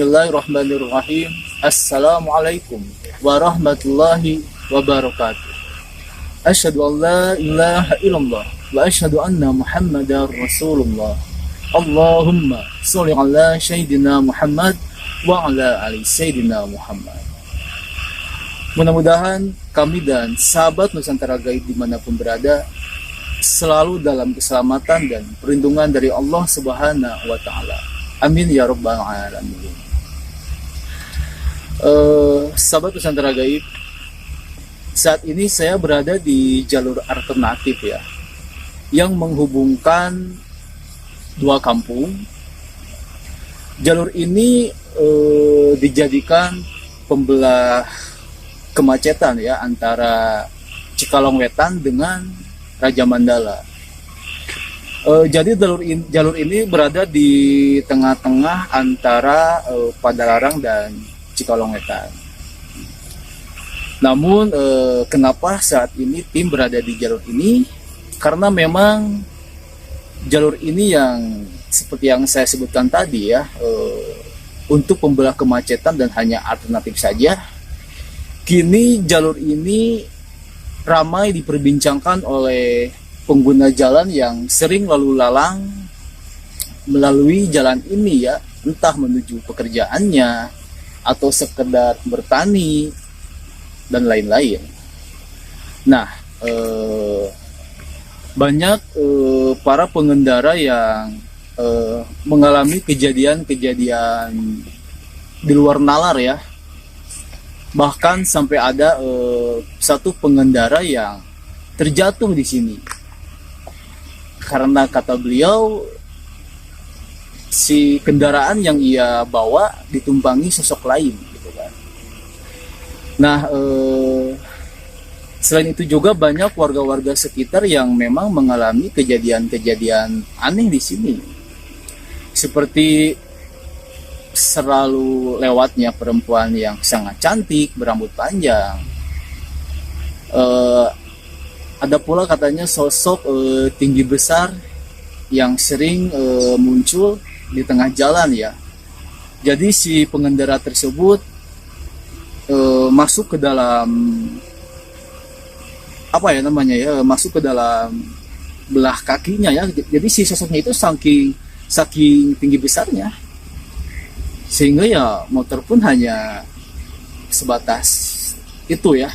Bismillahirrahmanirrahim. Assalamualaikum warahmatullahi wabarakatuh. Asyhadu an la ilaha illallah wa asyhadu anna Muhammadar Rasulullah. Allahumma sholli ala sayyidina Muhammad wa ala ali sayyidina Muhammad. Mudah-mudahan kami dan sahabat Nusantara Gaib dimanapun berada selalu dalam keselamatan dan perlindungan dari Allah Subhanahu wa Ta'ala. Amin ya rabbal alamin. Sahabat Nusantara Gaib, saat ini saya berada di jalur alternatif ya, yang menghubungkan dua kampung. Jalur ini dijadikan pembelah kemacetan ya antara Cikalong Wetan dengan Raja Mandala. Jadi jalur ini berada di tengah-tengah antara Padalarang dan Cikalong Wetan. Namun kenapa saat ini tim berada di jalur ini? Karena memang jalur ini yang seperti yang saya sebutkan tadi ya, untuk pembelah kemacetan dan hanya alternatif saja. Kini jalur ini ramai diperbincangkan oleh pengguna jalan yang sering lalu lalang melalui jalan ini ya, entah menuju pekerjaannya atau sekedar bertani dan lain-lain. Nah, banyak para pengendara yang mengalami kejadian-kejadian di luar nalar ya. Bahkan sampai ada satu pengendara yang terjatuh di sini. Karena kata beliau, si kendaraan yang ia bawa ditumpangi sosok lain gitu kan. Nah, selain itu juga banyak warga-warga sekitar yang memang mengalami kejadian-kejadian aneh di sini. Seperti selalu lewatnya perempuan yang sangat cantik, berambut panjang. Ada pula katanya sosok tinggi besar yang sering muncul di tengah jalan ya. Jadi si pengendara tersebut masuk ke dalam apa ya namanya ya, masuk ke dalam belah kakinya ya. Jadi si sosoknya itu saking tinggi besarnya, sehingga ya motor pun hanya sebatas itu ya.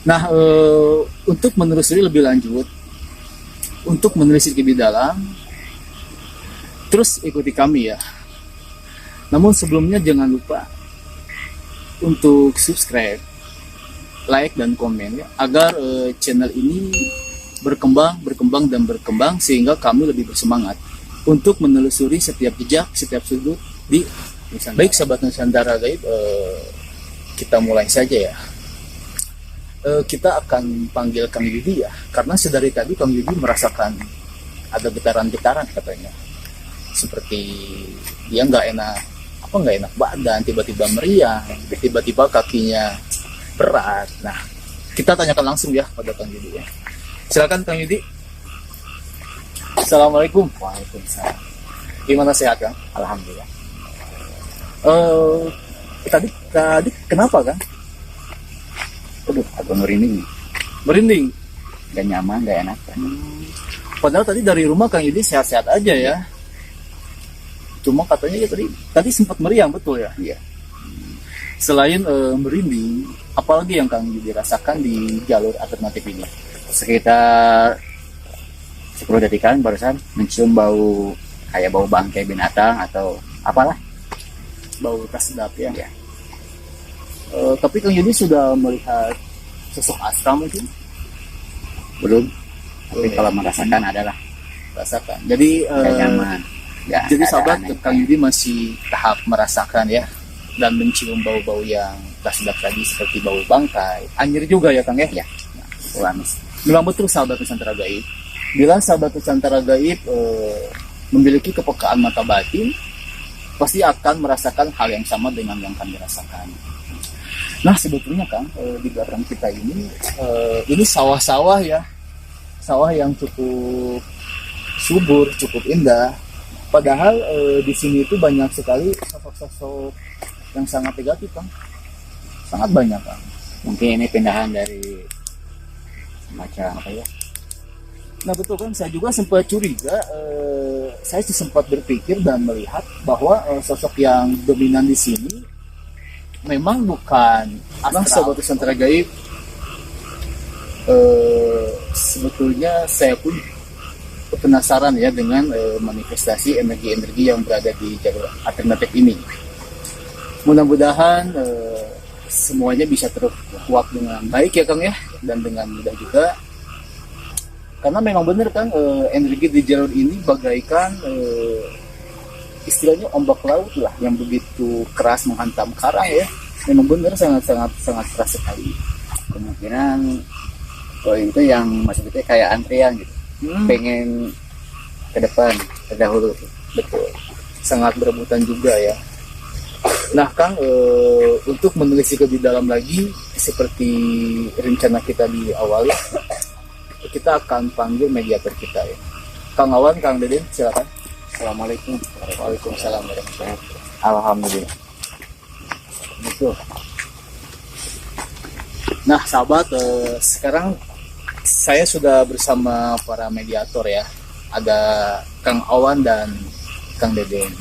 Nah, untuk menelusuri lebih lanjut, untuk menelisik lebih dalam, terus ikuti kami ya. Namun sebelumnya jangan lupa untuk subscribe, like dan komen ya, agar channel ini berkembang dan berkembang sehingga kami lebih bersemangat untuk menelusuri setiap jejak, setiap sudut di Nusantara. Baik sahabat Nusantara Gaib, kita mulai saja ya. Kita akan panggil Kang Yudi ya, karena sedari tadi Kang Yudi merasakan ada getaran-getaran katanya, seperti dia nggak enak badan, tiba-tiba meriang, tiba-tiba kakinya berat. Nah, kita tanyakan langsung ya pada Kang Yudi ya. Silakan Kang Yudi. Assalamualaikum. Waalaikumsalam. Gimana, sehat Kang? Alhamdulillah. Tadi kenapa Kang? Aduh, aku merinding. Merinding? Gak nyaman, gak enak kan. Padahal tadi dari rumah Kang Yudi sehat-sehat aja ya. Cuma katanya ya tadi sempat meriang, betul ya? Iya. Selain merinding, apalagi yang Kang Yudi rasakan di jalur alternatif ini? Sekitar 10 detikan barusan mencium bau kayak bau bangkai binatang atau apalah. Bau tak sedap ya? Iya. Tapi Kang Yudi sudah melihat sosok astral mungkin? Belum. Tapi kalau merasakan adalah Rasakan. Jadi gak nyaman. Jadi sahabat, Kang Yudi masih tahap merasakan ya, dan mencium bau-bau yang tak sedap tadi seperti bau bangkai. Anjir juga ya Kang ya? Ya. Ulamis. Memang betul sahabat Nusantara Gaib. Bila sahabat Nusantara Gaib memiliki kepekaan mata batin, pasti akan merasakan hal yang sama dengan yang kami rasakan. Nah, sebetulnya Kang, di belakang kita ini sawah-sawah ya, sawah yang cukup subur, cukup indah. Padahal di sini itu banyak sekali sosok-sosok yang sangat negatif, Kang. Sangat banyak, Kang. Mungkin ini pindahan dari macam apa ya? Nah betul kan, saya juga sempat curiga, saya sempat berpikir dan melihat bahwa sosok yang dominan di sini memang bukan astral Nusantara gaib. Sebetulnya saya pun penasaran ya dengan manifestasi energi-energi yang berada di jalur alternatif ini. Mudah-mudahan semuanya bisa terkuak dengan baik ya Kang ya, dan dengan mudah juga. Karena memang benar kan, energi di jalur ini bagaikan istilahnya ombak laut lah yang begitu keras menghantam karang ya. Memang benar sangat keras sekali. Kemungkinan itu yang maksudnya kayak antrian gitu. Pengen ke depan terdahulu. Betul, sangat berebutan juga ya. Nah Kang, untuk menelisik lebih dalam lagi seperti rencana kita di awal, kita akan panggil mediator kita ya. Kang Awan, Kang Deden, silakan. Assalamualaikum. Waalaikumsalam warahmatullahi wabarakatuh. Alhamdulillah. Betul. Nah sahabat, sekarang saya sudah bersama para mediator ya. Ada Kang Awan dan Kang Deden.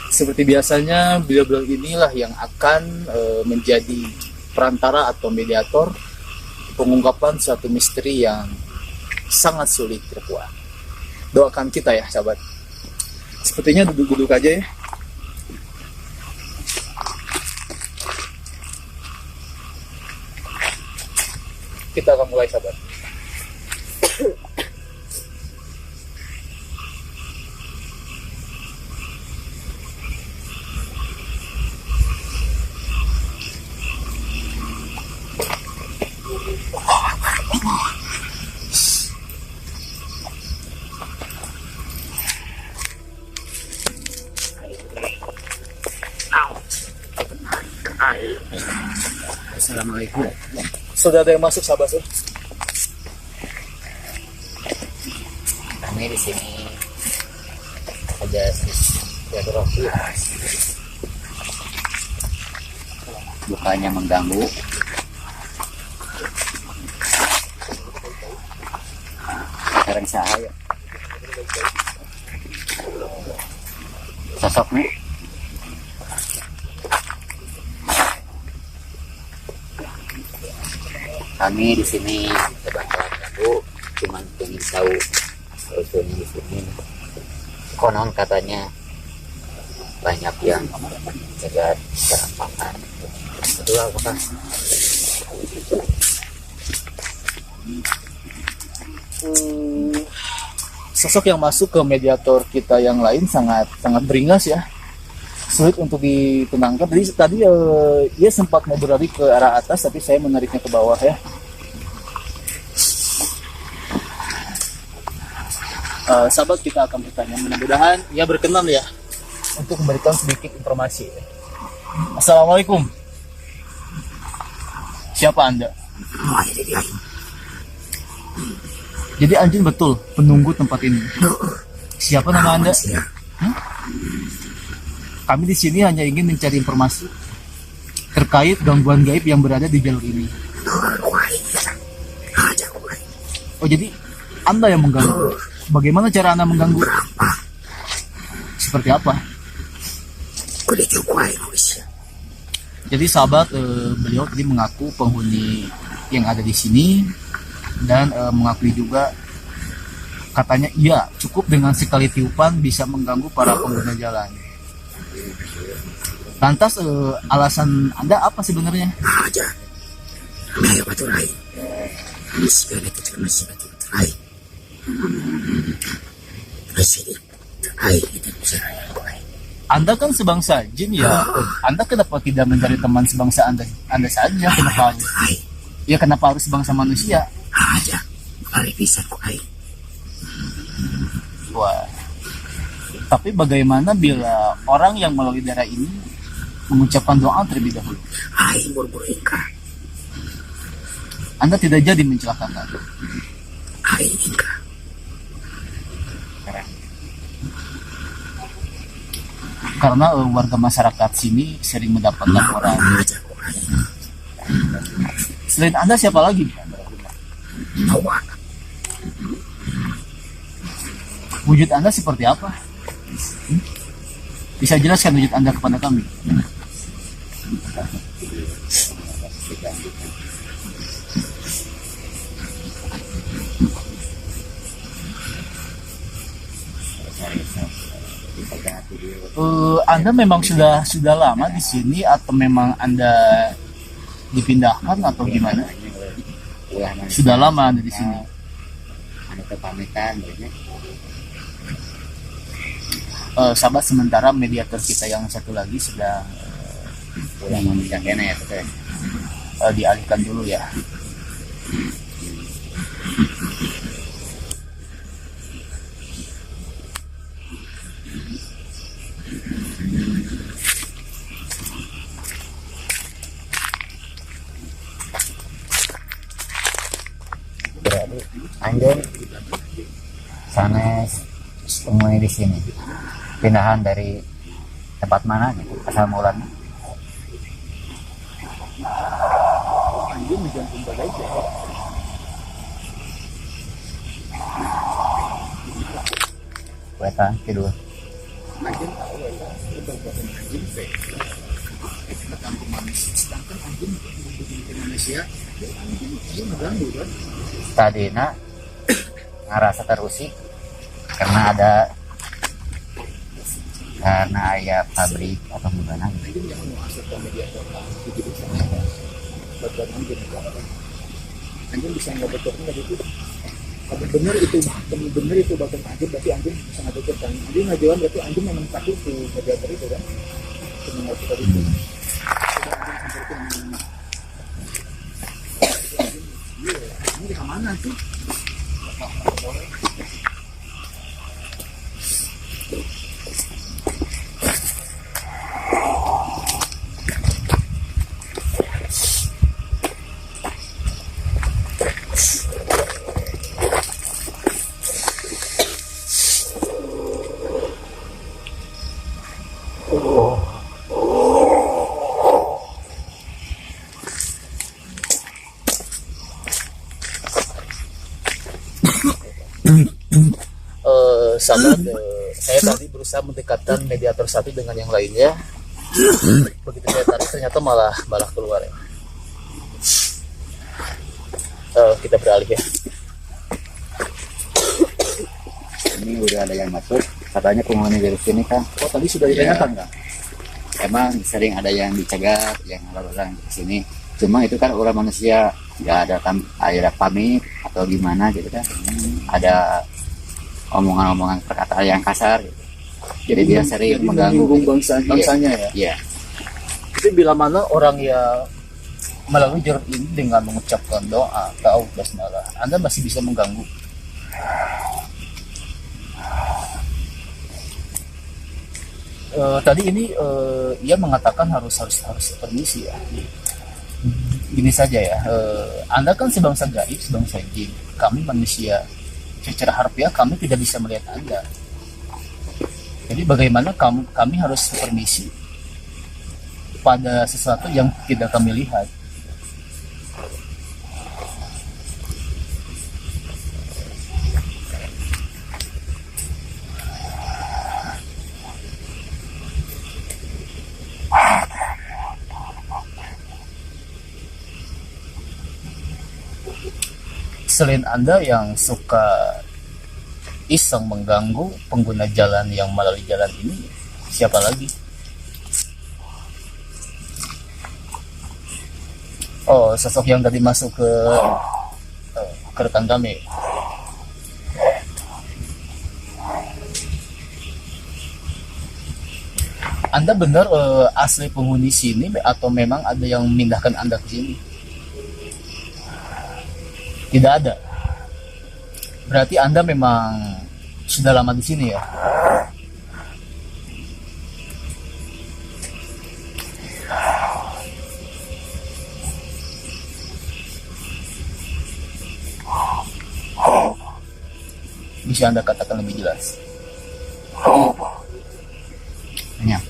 Seperti biasanya, beliau-beliau inilah yang akan menjadi perantara atau mediator pengungkapan suatu misteri yang sangat sulit terkuak. Doakan kita ya sahabat. Sepertinya duduk-duduk aja ya. Kita akan mulai sahabat. Assalamualaikum. Sudah ada yang masuk sahabat ya? Kami di sini ada silaturahmi, bukannya mengganggu. Sekarang saya sosoknya kami di sini terbakar ganggu, cuman ingin tahu usulnya di sini. Konon katanya banyak yang jaga serampangan. Betul apakah? Sosok yang masuk ke mediator kita yang lain sangat beringas ya, sulit untuk ditenangkan. Tadi dia sempat mau berlari ke arah atas, tapi saya menariknya ke bawah ya. Sahabat, kita akan bertanya, mudah-mudahan ia berkenan ya untuk memberikan sedikit informasi. Assalamualaikum. Siapa Anda? Jadi anjing betul penunggu tempat ini. Siapa nama Anda? Kami di sini hanya ingin mencari informasi terkait gangguan gaib yang berada di jalur ini. Oh, jadi Anda yang mengganggu. Bagaimana cara Anda mengganggu? Seperti apa? Jadi sahabat, beliau tadi mengaku penghuni yang ada di sini dan mengakui juga katanya iya, cukup dengan sekali tiupan bisa mengganggu para pengguna jalan. Lantas alasan Anda apa sebenarnya? Anda kan sebangsa jin ya. Anda kenapa tidak mencari teman sebangsa Anda saja? Kenapa harus sebangsa manusia? Wah. Tapi bagaimana bila orang yang melalui daerah ini mengucapkan doa terlebih dahulu? Anda tidak jadi mencelakakan. karena warga masyarakat sini sering mendapat laporan. Selain Anda siapa lagi? Wujud Anda seperti apa? Bisa jelaskan wujud Anda kepada kami? Anda memang sudah lama di sini atau memang Anda dipindahkan atau gimana? Sudah lama Anda di sini. Anu kepamitan gitu. Sahabat, sementara mediator kita yang satu lagi sedang Ulah meminjak kene ya teh. dialihkan dulu ya. Berarti anjing sanes temui di sini. Pindahan dari tempat mana gitu, asal mulanya? Anjing menjantung badai. Wetan kedua. Anjing tahu ya, perbuatan anjing teh. Kampung manusia, sedangkan anjing di Indonesia, anjing mengganggu kan? Tadina ngerasa terusik karena ada pabrik atau gimana gitu. Anjing yang mau asal ke mediator itu bisa buat anjing. Anjing bisa nggak betul nggak gitu? Kalau benar itu bakal anjing, berarti anjing bisa nggak betul kan? Anjing ngajuan berarti anjing memang takut ke mediator itu kan? Sebenarnya kita itu. Ini di mana sih? Sahabat, saya tadi berusaha mendekatkan mediator satu dengan yang lainnya. Begitu saya tarik ternyata malah keluar ya. Kita beralih ya. Ini udah ada yang masuk, katanya penghuni dari sini kan. Oh, tadi sudah ditanyakan nggak? Emang sering ada yang dicegat, yang orang di sini. Cuma itu kan orang manusia, nggak ada pamit atau gimana gitu kan. Ada omongan-omongan perkataan yang kasar gitu. Jadi dia sering mengganggu bangsanya ya. Iya. Jadi bila mana orang yang melalui jalur ini dengan mengucapkan doa atau basmalah, Anda masih bisa mengganggu. Tadi ini ia mengatakan harus permisi ya. Gini saja ya, Anda kan sebangsa gaib, sebangsa jin. Kami manusia, secara harfiah kami tidak bisa melihat Anda. Jadi bagaimana kami harus permisi pada sesuatu yang tidak kami lihat. Selain Anda yang suka iseng mengganggu pengguna jalan yang melalui jalan ini, siapa lagi? Oh, sosok yang tadi masuk ke rekan kami. Anda benar asli penghuni sini atau memang ada yang memindahkan Anda ke sini? Tidak ada. Berarti Anda memang sudah lama di sini ya? Bisa Anda katakan lebih jelas? Ya.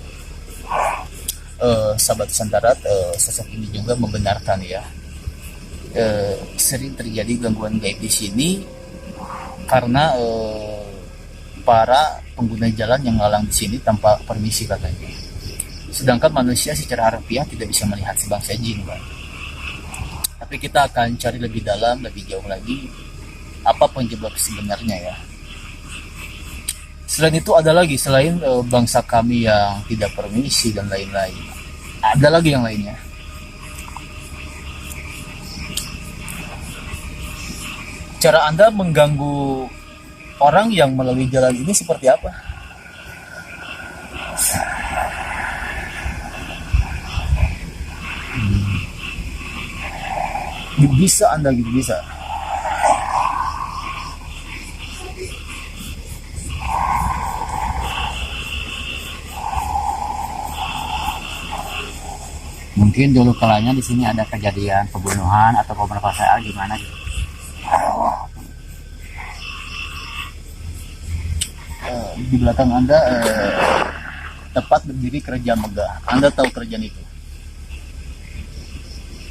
sahabat Nusantara, sosok ini juga membenarkan ya, sering terjadi gangguan gaib di sini karena para pengguna jalan yang ngalang di sini tanpa permisi katanya. Sedangkan manusia secara harfiah tidak bisa melihat sebangsa jin, Bang. Tapi kita akan cari lebih dalam, lebih jauh lagi apa penyebab sebenarnya ya. Selain itu ada lagi, selain bangsa kami yang tidak permisi dan lain-lain, ada lagi yang lainnya. Cara Anda mengganggu orang yang melalui jalan ini seperti apa? Bisa Anda gitu, bisa. Mungkin dulu kalanya di sini ada kejadian pembunuhan atau pemerkosaan gimana gitu. Di belakang Anda tepat berdiri kerajaan megah. Anda tahu kerajaan itu?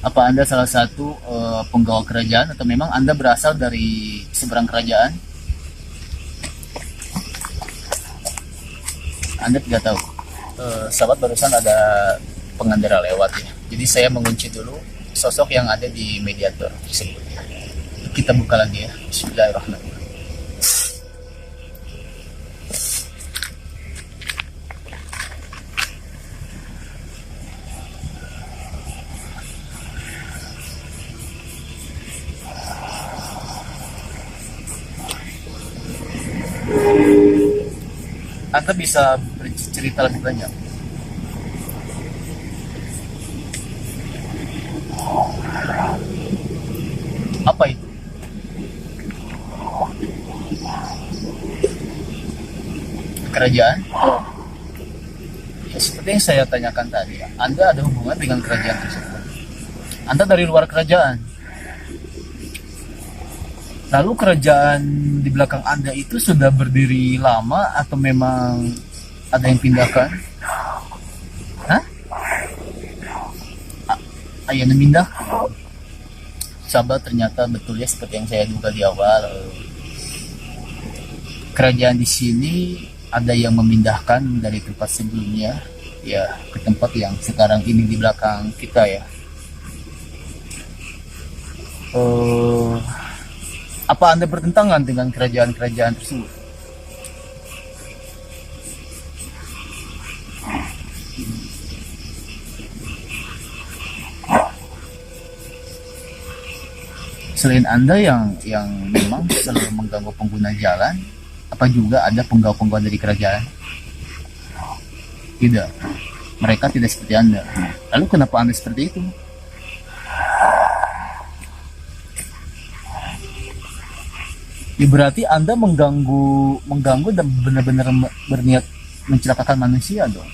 Apa Anda salah satu penggawa kerajaan atau memang Anda berasal dari seberang kerajaan? Anda tidak tahu. Sahabat, barusan ada pengendara lewat ya. Jadi saya mengunci dulu sosok yang ada di mediator tersebut. Kita buka lagi ya. Bismillahirrahmanirrahim. Anda bisa bercerita lebih banyak. Apa itu? Kerajaan? Ya, seperti yang saya tanyakan tadi, Anda ada hubungan dengan kerajaan tersebut. Anda dari luar kerajaan. Lalu kerajaan di belakang Anda itu sudah berdiri lama atau memang ada yang pindahkan? Hah? Ayah memindah? Sahabat, ternyata betul ya seperti yang saya duga di awal. Kerajaan di sini ada yang memindahkan dari tempat sebelumnya ya ke tempat yang sekarang ini di belakang kita ya. Apa Anda bertentangan dengan kerajaan-kerajaan tersebut? Selain Anda yang memang selalu mengganggu pengguna jalan, apa juga ada penggawa-penggawa dari kerajaan? Tidak. Mereka tidak seperti Anda. Lalu kenapa Anda seperti itu? Ya, berarti Anda mengganggu dan benar-benar berniat mencelakakan manusia dong.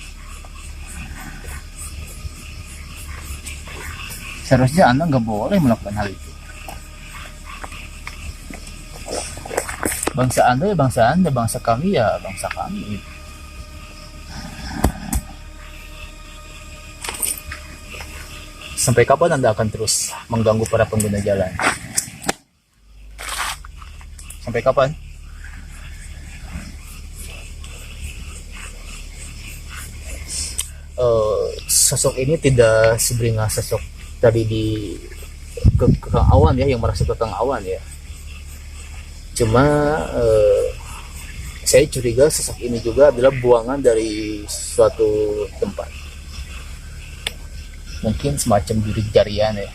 Seharusnya Anda nggak boleh melakukan hal itu. Bangsa Anda ya bangsa Anda, bangsa kami ya bangsa kami. Sampai kapan Anda akan terus mengganggu para pengguna jalan? Sampai kapan? Sosok ini tidak seberingas sosok tadi di Kang Awan ya, yang merasa ke Kang Awan ya. Cuma saya curiga sosok ini juga adalah buangan dari suatu tempat. Mungkin semacam jurid jarian ya,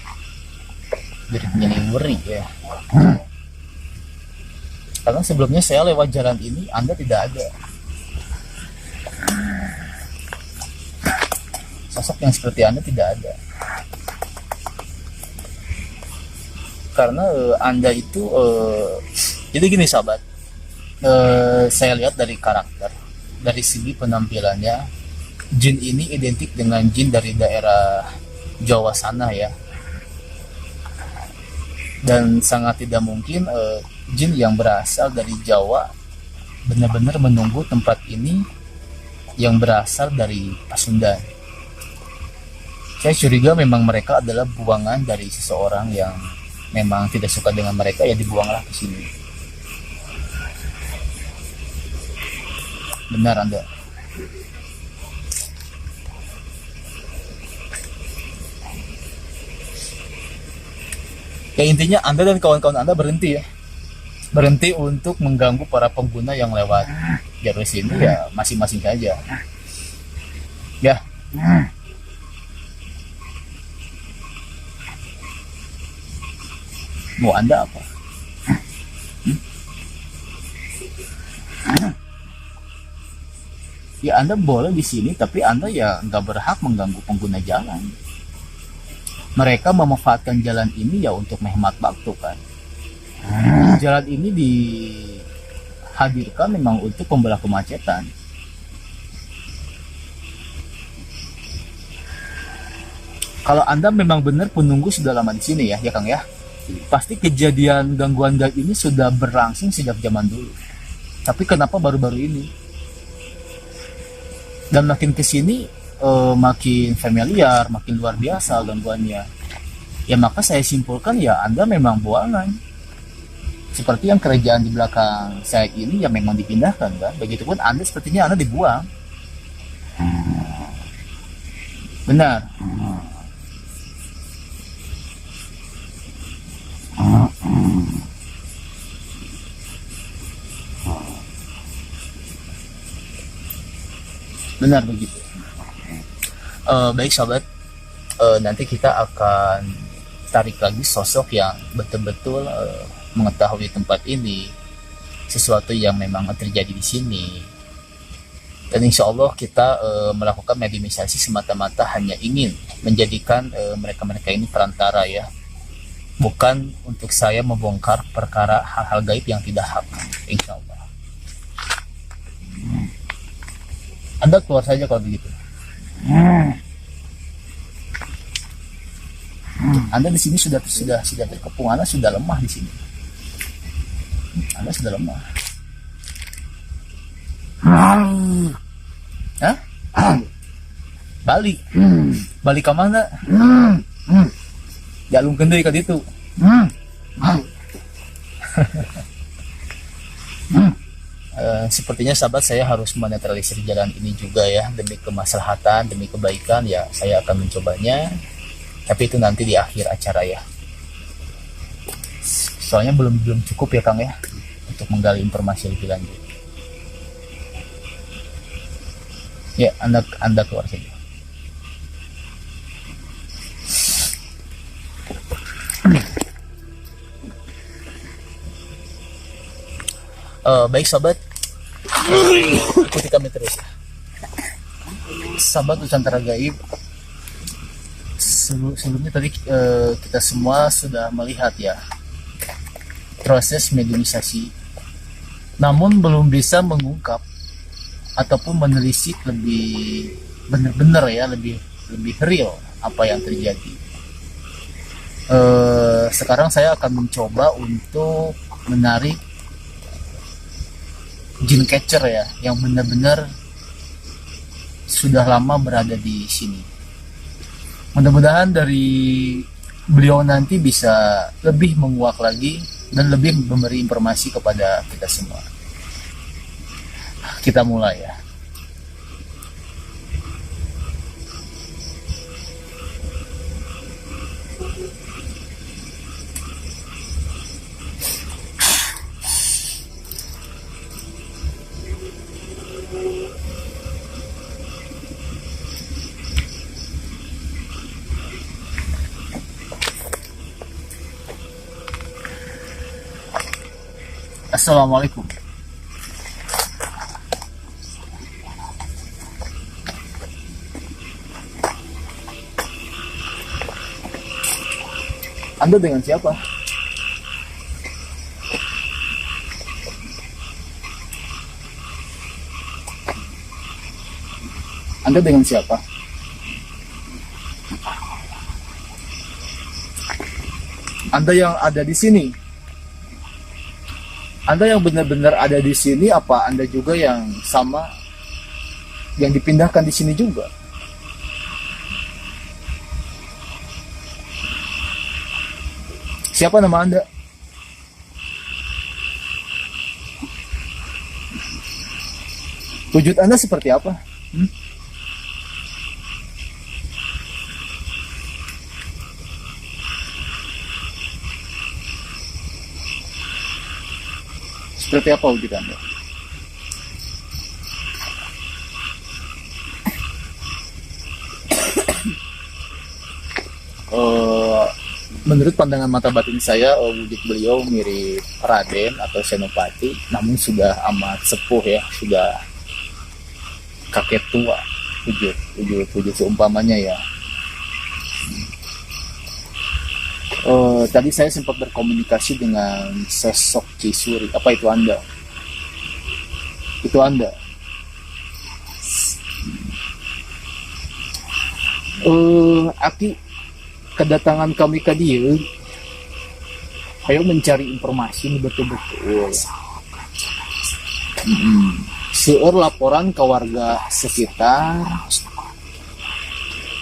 jurid nyeliweri ya. Karena sebelumnya saya lewat jalan ini, Anda tidak ada. Sosok yang seperti Anda tidak ada. Karena Anda itu jadi gini sahabat, saya lihat dari karakter, dari segi penampilannya, jin ini identik dengan jin dari daerah Jawa sana ya. Dan sangat tidak mungkin jin yang berasal dari Jawa benar-benar menunggu tempat ini yang berasal dari Pasundan. Saya curiga memang mereka adalah buangan dari seseorang yang memang tidak suka dengan mereka, ya dibuanglah ke sini. Benar Anda. Ya intinya Anda dan kawan-kawan Anda berhenti ya. Berhenti untuk mengganggu para pengguna yang lewat jalur sini, ya masing-masing saja. Ya. Mau Anda apa? Ya Anda boleh di sini, tapi Anda ya nggak berhak mengganggu pengguna jalan. Mereka memanfaatkan jalan ini ya untuk menghemat waktu kan. Jalan ini dihadirkan memang untuk pembelah kemacetan. Kalau Anda memang benar penunggu sudah lama di sini ya Kang ya. Pasti kejadian gangguan gang ini sudah berlangsung sejak zaman dulu. Tapi kenapa baru-baru ini? Dan makin kesini makin familiar, makin luar biasa gangguannya. Ya maka saya simpulkan ya Anda memang buangan. Seperti yang kerajaan di belakang saya ini ya memang dipindahkan kan. Begitupun Anda sepertinya Anda dibuang. Benar. Benar begitu. Baik sahabat, nanti kita akan tarik lagi sosok yang betul-betul mengetahui tempat ini, sesuatu yang memang terjadi di sini. Dan insya Allah kita melakukan mediumisasi semata-mata hanya ingin menjadikan mereka-mereka ini perantara ya, bukan untuk saya membongkar perkara hal-hal gaib yang tidak hak. Insya Allah. Anda keluar saja kalau begitu. Anda di sini sudah terkepung, Anda sudah lemah di sini. Anda sudah lemah. Hah? Balik. Balik ke mana? Jalung kenduri ka dito. Sepertinya sahabat saya harus menetralisir jalan ini juga ya, demi kemaslahatan, demi kebaikan ya, saya akan mencobanya. Tapi itu nanti di akhir acara ya. Soalnya belum cukup ya Kang ya untuk menggali informasi lebih lanjut. Ya, Anda keluar saja. Baik sahabat, ikuti kami terus ya. Sahabat Nusantara Gaib, sebelumnya tadi kita semua sudah melihat ya proses mediumisasi, namun belum bisa mengungkap ataupun menelisik lebih benar-benar ya, lebih real apa yang terjadi. Sekarang saya akan mencoba untuk menarik jin catcher ya, yang benar-benar sudah lama berada di sini. Mudah-mudahan dari beliau nanti bisa lebih menguak lagi dan lebih memberi informasi kepada kita semua. Kita mulai ya. Assalamualaikum. Anda dengan siapa? Anda dengan siapa? Anda yang ada di sini? Anda yang benar-benar ada di sini, apa Anda juga yang sama yang dipindahkan di sini juga? Siapa nama Anda? Wujud Anda seperti apa? Seperti apa wujud Anda? Menurut pandangan mata batin saya, wujud beliau mirip Raden atau Senopati, namun sudah amat sepuh ya, sudah kakek tua, wujud seumpamanya ya. Tadi saya sempat berkomunikasi dengan sosok Ki Suri. Apa itu Anda? Itu Anda. Aki, kedatangan kami ke dia, ayo mencari informasi ini betul-betul. Seueur laporan ke warga sekitar.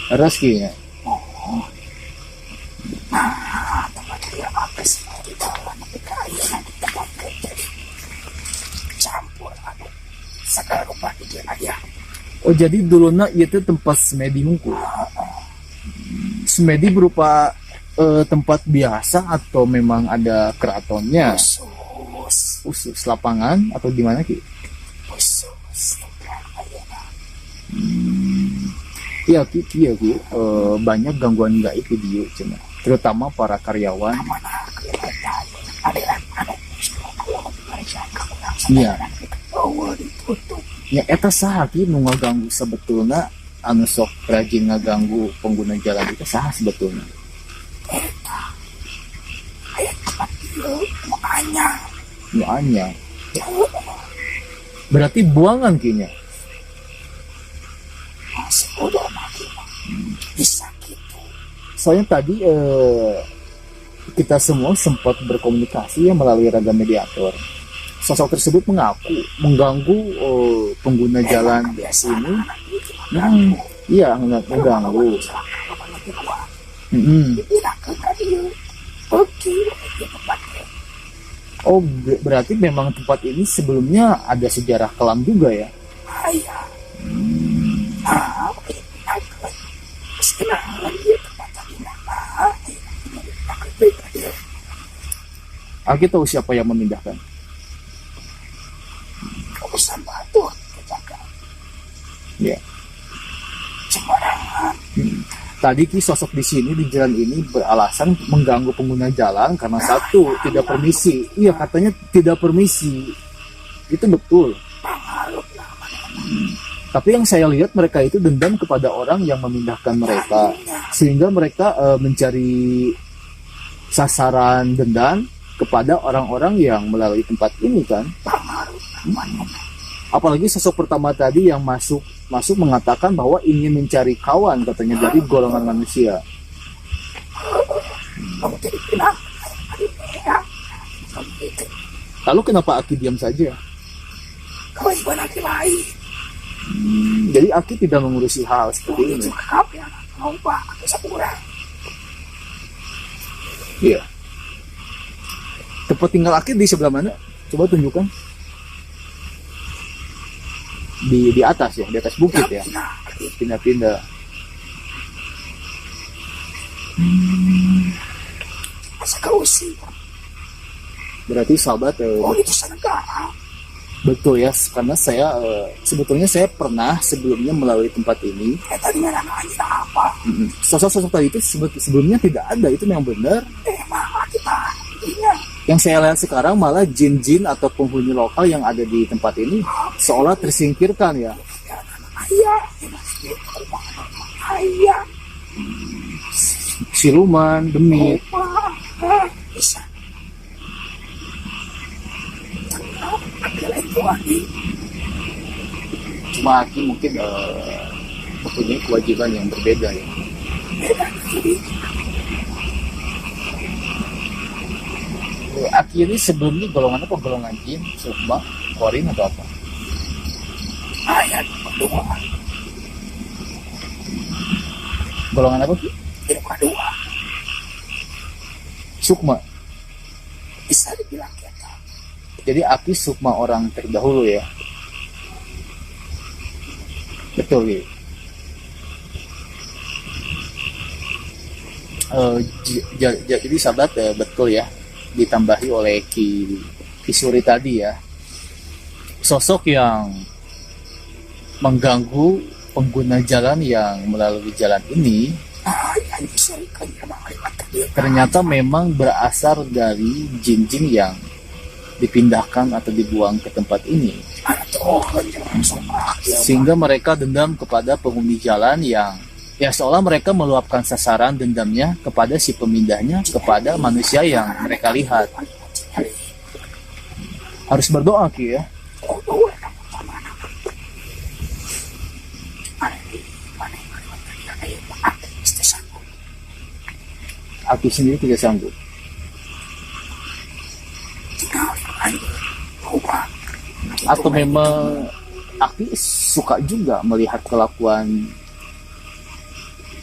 Terus kayaknya. Oh, jadi dulunya itu tempat semedi hungkul. Semedi berupa tempat biasa atau memang ada keratonnya? Khusus lapangan atau gimana Ki? Iya Ki, iya Ki. Banyak gangguan gaib di dia cina, terutama para karyawan. Iya. Ya eta saha Ki nu ngaganggu sebetulna, anu sok rajin ngaganggu pengguna jalan itu saha sebetulnya? Makanya. Berarti buangan kinya. Soalnya tadi kita semua sempat berkomunikasi ya melalui ragam mediator. Sosok tersebut mengganggu pengguna jalan di sini. Iya, mengganggu. Oh, berarti memang tempat ini sebelumnya ada sejarah kelam juga ya? Aki tahu siapa yang memindahkan? Ya. Tadi Ki sosok di sini di jalan ini beralasan mengganggu pengguna jalan karena satu tidak permisi. Iya katanya tidak permisi. Itu betul. Tapi yang saya lihat mereka itu dendam kepada orang yang memindahkan mereka, sehingga mereka mencari sasaran dendam kepada orang-orang yang melalui tempat ini kan. Apalagi sosok pertama tadi yang masuk mengatakan bahwa ingin mencari kawan katanya dari golongan manusia. Lalu kenapa Aki diam saja? Jadi Aki tidak mengurusi hal seperti ini. Iya. Tempat tinggal Aki di sebelah mana? Coba tunjukkan. Di atas ya, di atas bukit ya. Pindah-pindah. Berarti sahabat itu senegara. Betul ya, karena saya sebetulnya saya pernah sebelumnya melalui tempat ini. Sosok-sosok tadi itu sebelumnya tidak ada, itu memang benar. Yang saya lihat sekarang malah jin-jin atau penghuni lokal yang ada di tempat ini seolah tersingkirkan ya. Siluman, demit. Cuma Aki mungkin mempunyai kewajiban yang berbeda ya. Aki ini sebelumnya golongan apa? Golongan jin, sukma, korin atau apa? Kedua. Golongan apa sih? Kedua. Sukma. bisa dibilang gitu. Jadi Aki sukma orang terdahulu ya. Betul gitu. Jadi sahabat, betul ya, ditambahi oleh Ki Suri tadi ya, sosok yang mengganggu pengguna jalan yang melalui jalan ini ternyata memang berasal dari jin-jin yang dipindahkan atau dibuang ke tempat ini, sehingga mereka dendam kepada penghuni jalan yang ya seolah mereka meluapkan sasaran dendamnya kepada si pemindahnya, kepada manusia yang mereka lihat. Harus berdoa Ki ya. Aki sendiri tidak sanggup. Atau memang Aki suka juga melihat kelakuan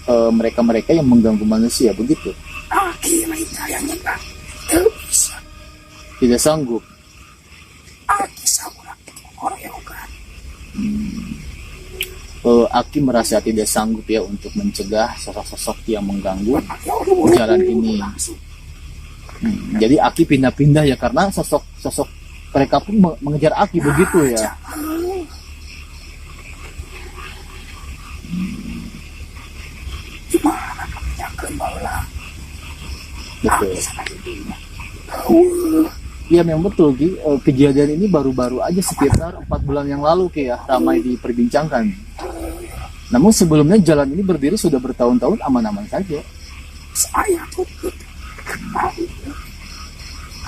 mereka-mereka yang mengganggu manusia, begitu? Tidak sanggup. Aki merasa tidak sanggup ya untuk mencegah sosok-sosok yang mengganggu jalan ini. Jadi Aki pindah-pindah ya karena sosok mereka pun mengejar Aki, begitu ya. Betul. Iya memang betul Ki. Kejadian ini baru-baru aja sekitar 4 bulan yang lalu Ki ya, ramai diperbincangkan. Namun sebelumnya jalan ini berdiri sudah bertahun-tahun aman-aman saja. Saya tuh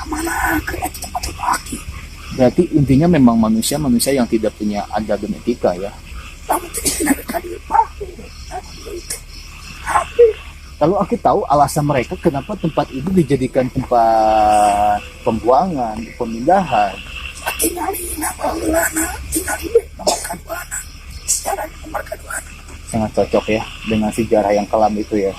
amanah ke tempat lagi. Berarti intinya memang manusia yang tidak punya adab dan etika ya. Lalu Aki tahu alasan mereka kenapa tempat itu dijadikan tempat pembuangan, pemindahan. Sangat cocok ya dengan sejarah yang kelam itu ya.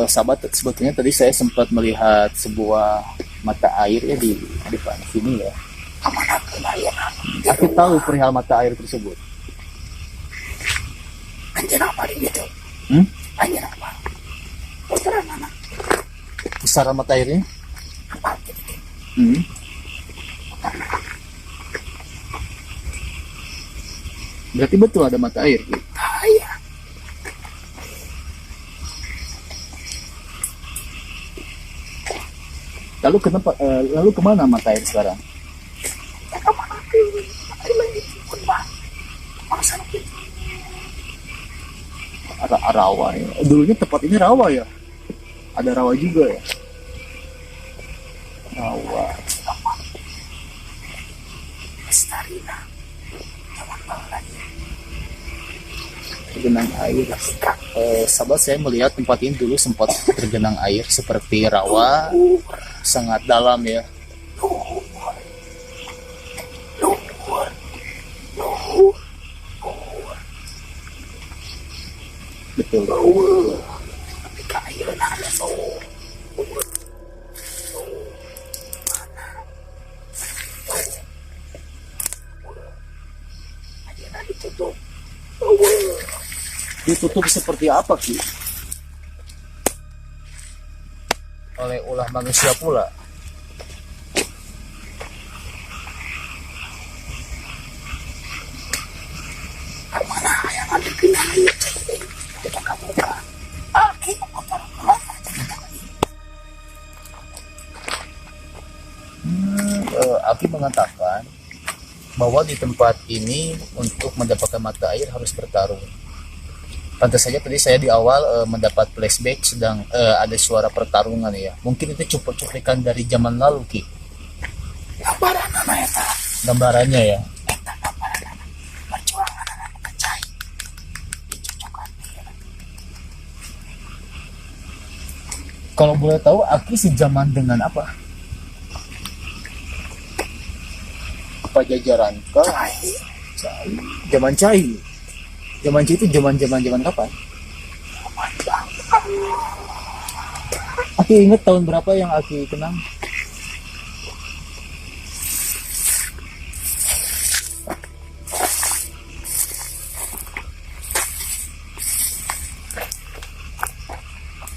Sahabat, sebetulnya tadi saya sempat melihat sebuah mata air ya di depan sini ya. Aku tahu perihal mata air tersebut. Anjir apa gitu? Anjir apa? Pusaran mana? Pusaran mata airnya? Apa gitu? Berarti betul ada mata air gitu? Iya. Lalu kemana mata air sekarang? Rawa ya. Dulunya tempat ini rawa ya. Ada rawa juga ya. Rawa. Tergenang air. Sahabat, saya melihat tempat ini dulu sempat tergenang air seperti rawa, sangat dalam ya. Betul. Ditutup seperti apa Ki? Oleh ulah manusia pula. Mana yang ada genang air? Kita kamu kan? Aki mengatakan bahwa di tempat ini untuk mendapatkan mata air harus bertarung. Pantas saja tadi saya di awal mendapat flashback sedang ada suara pertarungan ya. Mungkin itu cuplikan dari zaman lalu Ki. Gambarannya ya. Kalau boleh tahu Aki sejaman dengan apa? Pajajaran kah? Zaman Cai. Zaman C itu zaman kapan? Aki inget tahun berapa yang Aki kenang?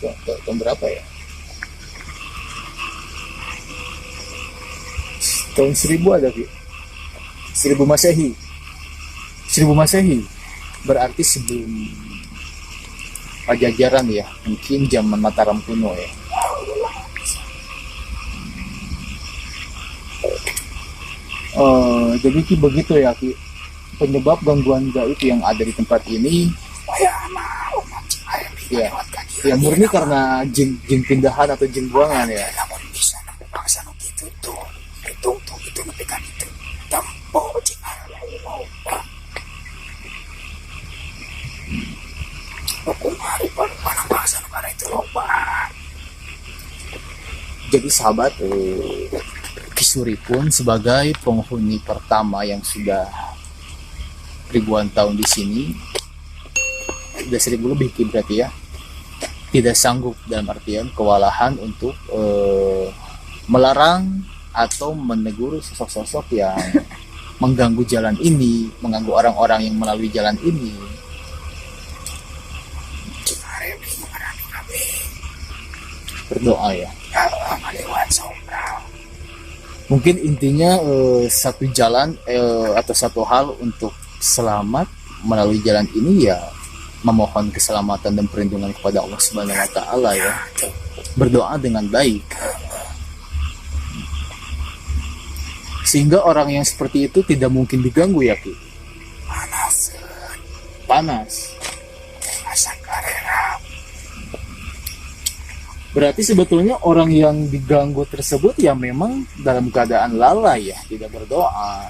Tahun berapa ya? Tahun 1000 ada Ki? 1000 Masehi. 1000 Masehi. Berarti sebelum Pajajaran ya, mungkin zaman Mataram kuno ya. Jadi Ki begitu ya Ki. Penyebab gangguan gaib yang ada di tempat ini ya, ya murni karena jin pindahan atau jin buangan ya. Namun bisa bangsa gitu tuh. Itu nepikan itu. Tempo cing mau. Hukum hari pada bahasa negara itu loba. Jadi sahabat, Kisuri pun sebagai penghuni pertama yang sudah ribuan tahun di sini, sudah 1000 lebih berarti ya, tidak sanggup dalam artian kewalahan untuk melarang atau menegur sosok-sosok yang mengganggu jalan ini, mengganggu orang-orang yang melalui jalan ini. Berdoa ya. Mungkin intinya satu jalan atau satu hal untuk selamat melalui jalan ini ya memohon keselamatan dan perlindungan kepada Allah Subhanahu wa taala ya. Berdoa dengan baik. Sehingga orang yang seperti itu tidak mungkin diganggu ya Ki. Panas. Berarti sebetulnya orang yang diganggu tersebut ya memang dalam keadaan lalai ya, tidak berdoa,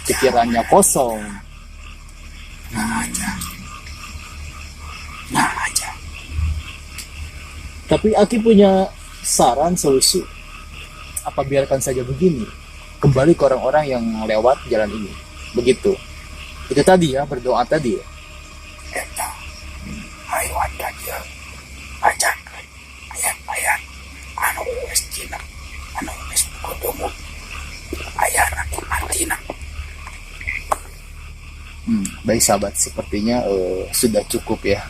pikirannya kosong. Tapi Aki punya saran solusi. Apa biarkan saja begini, kembali ke orang-orang yang lewat jalan ini. Begitu. Itu tadi ya, berdoa tadi ya. Eta haywan dia ajakan ayat-ayat anu wis cina anu wis kudu ayat artina. Baik sahabat, sepertinya sudah cukup ya.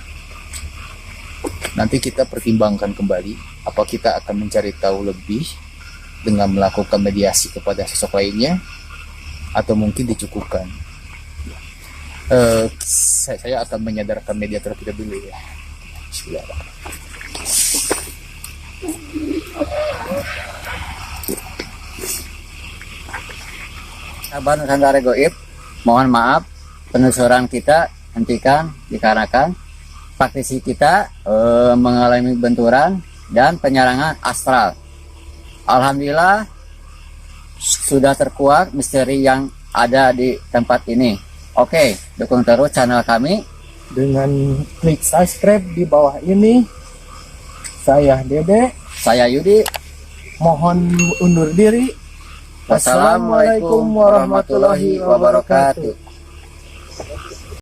Nanti kita pertimbangkan kembali apa kita akan mencari tahu lebih dengan melakukan mediasi kepada sosok lainnya atau mungkin dicukupkan. Saya akan menyadarkan mediator kita dulu ya. Bismillahirrahmanirrahim. Sahabat Nusantara Goib, mohon maaf penelusuran kita hentikan dikarenakan praktisi kita mengalami benturan dan penyerangan astral. Alhamdulillah sudah terkuak misteri yang ada di tempat ini. Oke, dukung terus channel kami dengan klik subscribe di bawah ini. Saya Dede, saya Yudi. mohon undur diri. Wassalamualaikum warahmatullahi wabarakatuh.